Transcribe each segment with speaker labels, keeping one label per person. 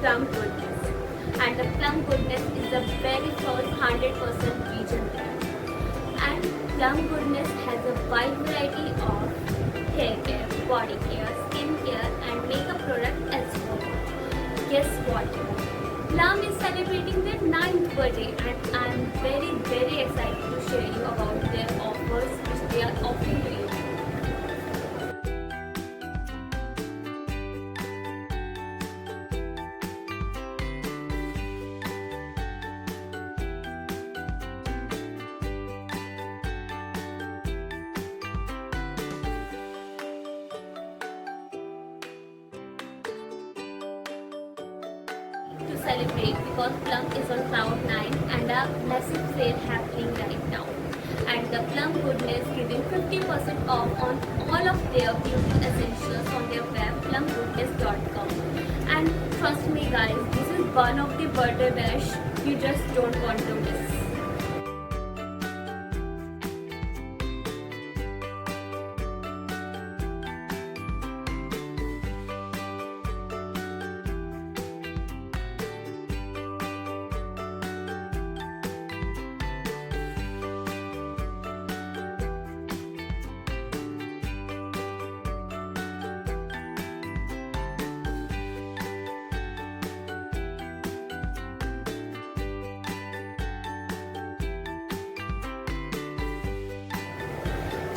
Speaker 1: Plum Goodness. And the Plum Goodness is the very first 100% vegan brand. And Plum Goodness has a wide variety of hair care, body care, skin care and makeup products as well. Guess what? Plum is celebrating their 9th birthday and I am very excited to share you about their offers which they are offering to you. To celebrate because Plum is on cloud 9 and a massive sale happening right now. And the Plum Goodness giving 50% off on all of their beauty essentials on their web plumgoodness.com. And trust me guys, this is one of the birthday bash you just don't want to miss.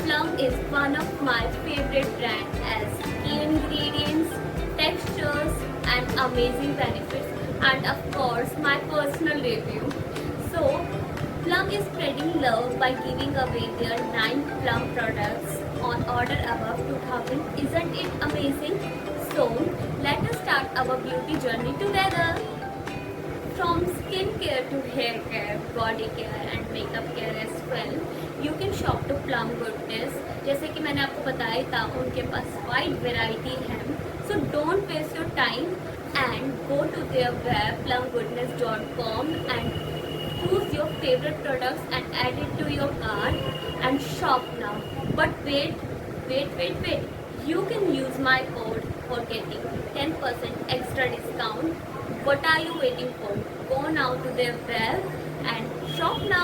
Speaker 1: Plum is one of my favorite brands as key ingredients, textures and amazing benefits and of course my personal review. So Plum is spreading love by giving away their 9 Plum products on order above 2000. Isn't it amazing? So let us start our beauty journey together. From skincare to hair care, body care and makeup care as well, you can shop to Plum Goodness. जैसे कि मैंने आपको बताया था उनके पास wide variety है. So don't waste your time and go to their web plumgoodness.com and choose your favorite products and add it to your cart and shop now. But wait. You can use my code for getting 10% extra discount. What are you waiting for? Go now to their web and shop now.